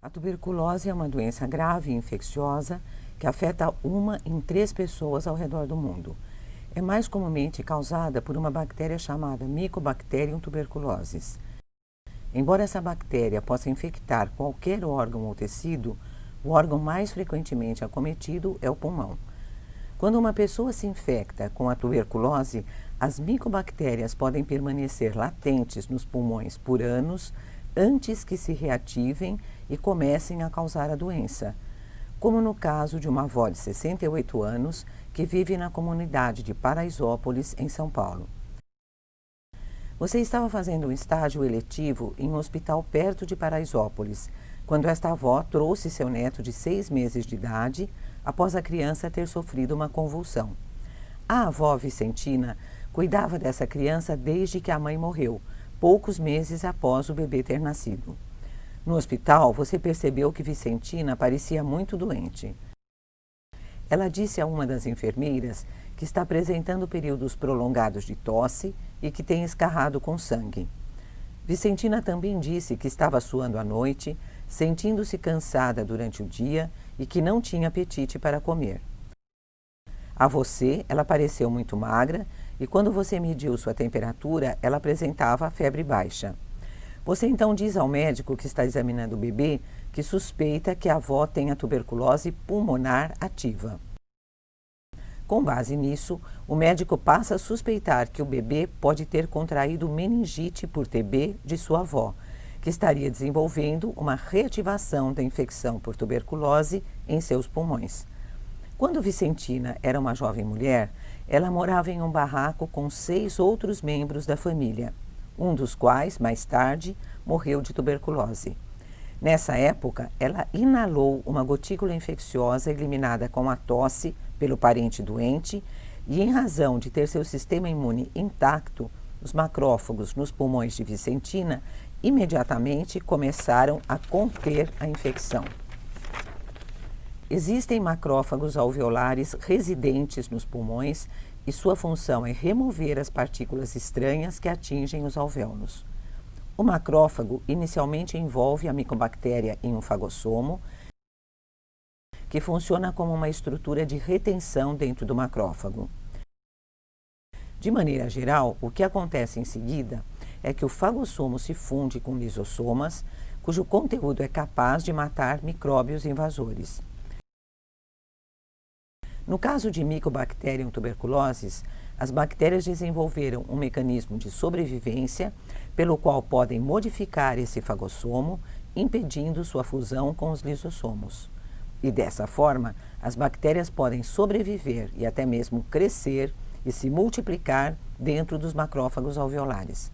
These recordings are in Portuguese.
A tuberculose é uma doença grave e infecciosa que afeta 1 em 3 pessoas ao redor do mundo. É mais comumente causada por uma bactéria chamada Mycobacterium tuberculosis. Embora essa bactéria possa infectar qualquer órgão ou tecido, o órgão mais frequentemente acometido é o pulmão. Quando uma pessoa se infecta com a tuberculose, as micobactérias podem permanecer latentes nos pulmões por anos antes que se reativem e comecem a causar a doença, como no caso de uma avó de 68 anos que vive na comunidade de Paraisópolis, em São Paulo. Você estava fazendo um estágio eletivo em um hospital perto de Paraisópolis, quando esta avó trouxe seu neto de 6 meses de idade após a criança ter sofrido uma convulsão. A avó Vicentina cuidava dessa criança desde que a mãe morreu, poucos meses após o bebê ter nascido. No hospital, você percebeu que Vicentina parecia muito doente. Ela disse a uma das enfermeiras que está apresentando períodos prolongados de tosse e que tem escarrado com sangue. Vicentina também disse que estava suando à noite, sentindo-se cansada durante o dia e que não tinha apetite para comer. A você, ela pareceu muito magra e quando você mediu sua temperatura, ela apresentava febre baixa. Você então diz ao médico que está examinando o bebê que suspeita que a avó tenha tuberculose pulmonar ativa. Com base nisso, o médico passa a suspeitar que o bebê pode ter contraído meningite por TB de sua avó, que estaria desenvolvendo uma reativação da infecção por tuberculose em seus pulmões. Quando Vicentina era uma jovem mulher, ela morava em um barraco com 6 outros membros da família, um dos quais, mais tarde, morreu de tuberculose. Nessa época, ela inalou uma gotícula infecciosa eliminada com a tosse pelo parente doente e, em razão de ter seu sistema imune intacto, os macrófagos nos pulmões de Vicentina imediatamente começaram a conter a infecção. Existem macrófagos alveolares residentes nos pulmões e sua função é remover as partículas estranhas que atingem os alvéolos. O macrófago inicialmente envolve a micobactéria em um fagossomo, que funciona como uma estrutura de retenção dentro do macrófago. De maneira geral, o que acontece em seguida é que o fagossomo se funde com lisossomas, cujo conteúdo é capaz de matar micróbios invasores. No caso de Mycobacterium tuberculosis, as bactérias desenvolveram um mecanismo de sobrevivência pelo qual podem modificar esse fagossomo, impedindo sua fusão com os lisossomos. E dessa forma, as bactérias podem sobreviver e até mesmo crescer e se multiplicar dentro dos macrófagos alveolares.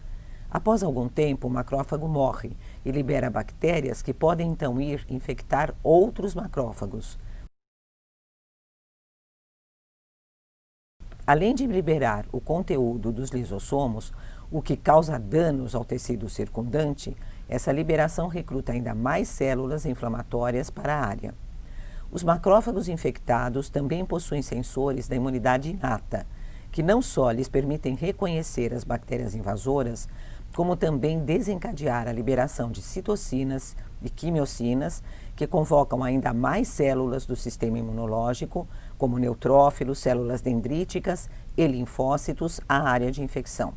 Após algum tempo, o macrófago morre e libera bactérias que podem então ir infectar outros macrófagos. Além de liberar o conteúdo dos lisossomos, o que causa danos ao tecido circundante, essa liberação recruta ainda mais células inflamatórias para a área. Os macrófagos infectados também possuem sensores da imunidade inata, que não só lhes permitem reconhecer as bactérias invasoras, como também desencadear a liberação de citocinas e quimiocinas, que convocam ainda mais células do sistema imunológico, como neutrófilos, células dendríticas e linfócitos, à área de infecção.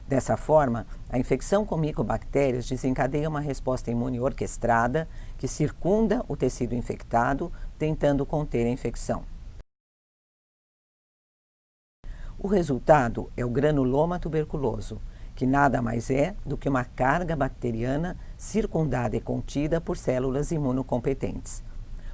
Dessa forma, a infecção com micobactérias desencadeia uma resposta imune orquestrada que circunda o tecido infectado, tentando conter a infecção. O resultado é o granuloma tuberculoso, que nada mais é do que uma carga bacteriana circundada e contida por células imunocompetentes.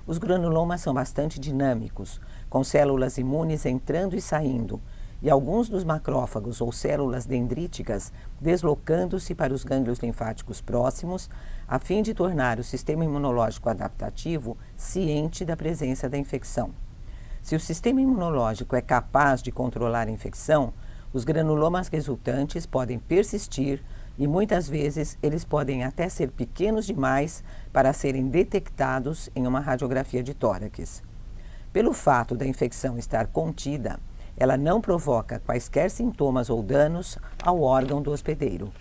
Os granulomas são bastante dinâmicos, com células imunes entrando e saindo, e alguns dos macrófagos ou células dendríticas deslocando-se para os gânglios linfáticos próximos, a fim de tornar o sistema imunológico adaptativo ciente da presença da infecção. Se o sistema imunológico é capaz de controlar a infecção, os granulomas resultantes podem persistir e muitas vezes eles podem até ser pequenos demais para serem detectados em uma radiografia de tórax. Pelo fato da infecção estar contida, ela não provoca quaisquer sintomas ou danos ao órgão do hospedeiro.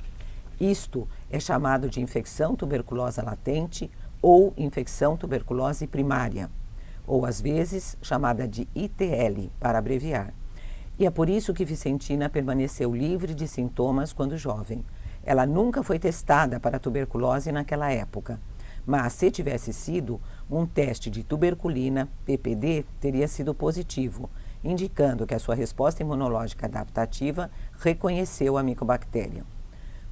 Isto é chamado de infecção tuberculosa latente ou infecção tuberculose primária, ou às vezes chamada de ITL, para abreviar. E é por isso que Vicentina permaneceu livre de sintomas quando jovem. Ela nunca foi testada para tuberculose naquela época, mas se tivesse sido, um teste de tuberculina, PPD, teria sido positivo, indicando que a sua resposta imunológica adaptativa reconheceu a micobactéria.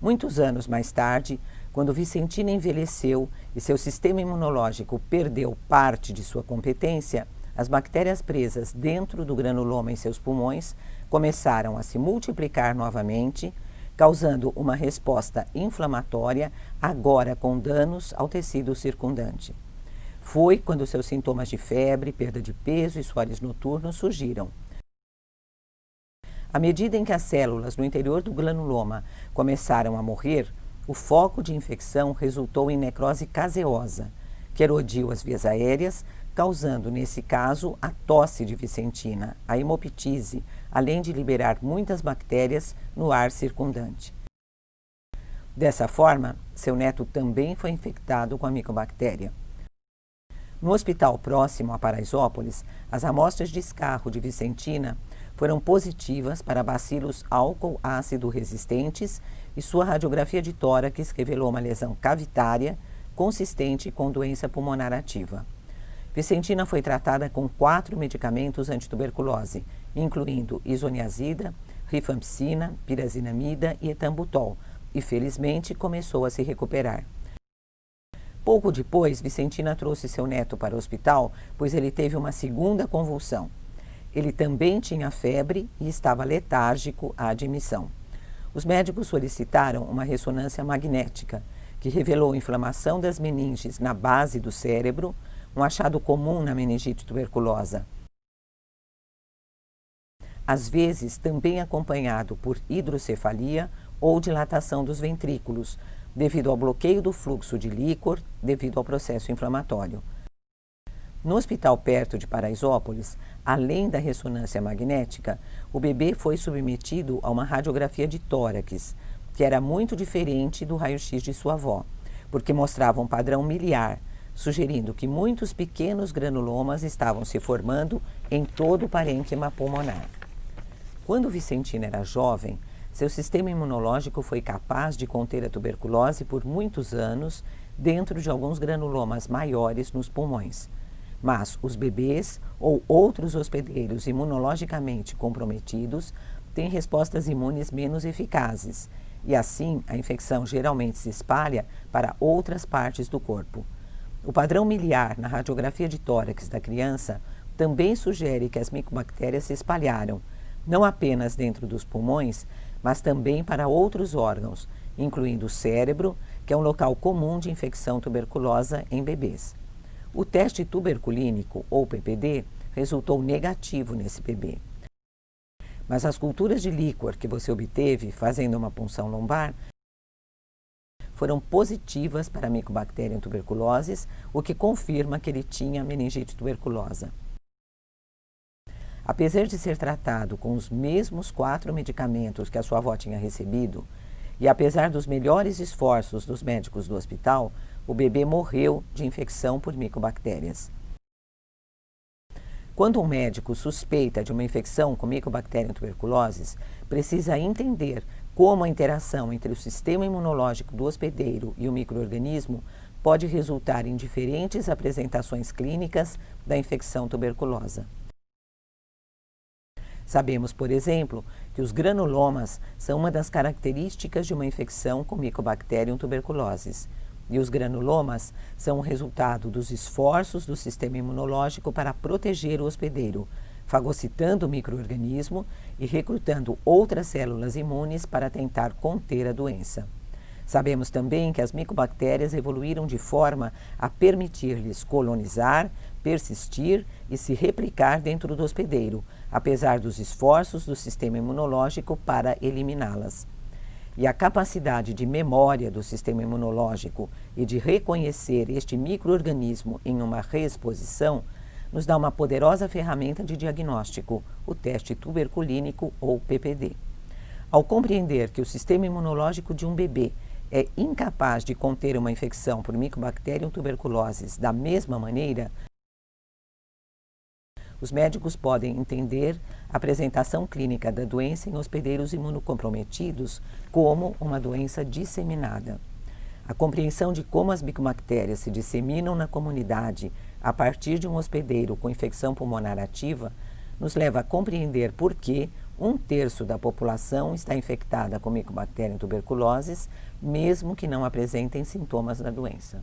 Muitos anos mais tarde, quando Vicentina envelheceu e seu sistema imunológico perdeu parte de sua competência, as bactérias presas dentro do granuloma em seus pulmões começaram a se multiplicar novamente, causando uma resposta inflamatória, agora com danos ao tecido circundante. Foi quando seus sintomas de febre, perda de peso e suores noturnos surgiram. À medida em que as células no interior do granuloma começaram a morrer, o foco de infecção resultou em necrose caseosa, que erodiu as vias aéreas, causando, nesse caso, a tosse de Vicentina, a hemoptise, além de liberar muitas bactérias no ar circundante. Dessa forma, seu neto também foi infectado com a micobactéria. No hospital próximo a Paraisópolis, as amostras de escarro de Vicentina foram positivas para bacilos álcool ácido resistentes e sua radiografia de tórax revelou uma lesão cavitária consistente com doença pulmonar ativa. Vicentina foi tratada com 4 medicamentos antituberculose, incluindo isoniazida, rifampicina, pirazinamida e etambutol, e felizmente começou a se recuperar. Pouco depois, Vicentina trouxe seu neto para o hospital, pois ele teve uma segunda convulsão. Ele também tinha febre e estava letárgico à admissão. Os médicos solicitaram uma ressonância magnética, que revelou inflamação das meninges na base do cérebro, um achado comum na meningite tuberculosa. Às vezes, também acompanhado por hidrocefalia ou dilatação dos ventrículos, devido ao bloqueio do fluxo de líquor devido ao processo inflamatório. No hospital perto de Paraisópolis, além da ressonância magnética, o bebê foi submetido a uma radiografia de tórax, que era muito diferente do raio-x de sua avó, porque mostrava um padrão miliar, sugerindo que muitos pequenos granulomas estavam se formando em todo o parênquima pulmonar. Quando Vicentina era jovem, seu sistema imunológico foi capaz de conter a tuberculose por muitos anos dentro de alguns granulomas maiores nos pulmões. Mas os bebês ou outros hospedeiros imunologicamente comprometidos têm respostas imunes menos eficazes e assim a infecção geralmente se espalha para outras partes do corpo. O padrão miliar na radiografia de tórax da criança também sugere que as micobactérias se espalharam, não apenas dentro dos pulmões, mas também para outros órgãos, incluindo o cérebro, que é um local comum de infecção tuberculosa em bebês. O teste tuberculínico, ou PPD, resultou negativo nesse bebê. Mas as culturas de líquor que você obteve fazendo uma punção lombar foram positivas para a Mycobacterium tuberculosis, o que confirma que ele tinha meningite tuberculosa. Apesar de ser tratado com os mesmos 4 medicamentos que a sua avó tinha recebido, e apesar dos melhores esforços dos médicos do hospital, o bebê morreu de infecção por micobactérias. Quando um médico suspeita de uma infecção com Mycobacterium tuberculosis, precisa entender como a interação entre o sistema imunológico do hospedeiro e o micro-organismo pode resultar em diferentes apresentações clínicas da infecção tuberculosa. Sabemos, por exemplo, que os granulomas são uma das características de uma infecção com Mycobacterium tuberculosis. E os granulomas são o resultado dos esforços do sistema imunológico para proteger o hospedeiro, fagocitando o micro-organismo e recrutando outras células imunes para tentar conter a doença. Sabemos também que as micobactérias evoluíram de forma a permitir-lhes colonizar, persistir e se replicar dentro do hospedeiro, apesar dos esforços do sistema imunológico para eliminá-las. E a capacidade de memória do sistema imunológico e de reconhecer este micro-organismo em uma reexposição nos dá uma poderosa ferramenta de diagnóstico, o teste tuberculínico ou PPD. Ao compreender que o sistema imunológico de um bebê é incapaz de conter uma infecção por Mycobacterium tuberculosis da mesma maneira, os médicos podem entender a apresentação clínica da doença em hospedeiros imunocomprometidos como uma doença disseminada. A compreensão de como as micobactérias se disseminam na comunidade a partir de um hospedeiro com infecção pulmonar ativa nos leva a compreender por que 1/3 da população está infectada com Mycobacterium tuberculosis, mesmo que não apresentem sintomas da doença.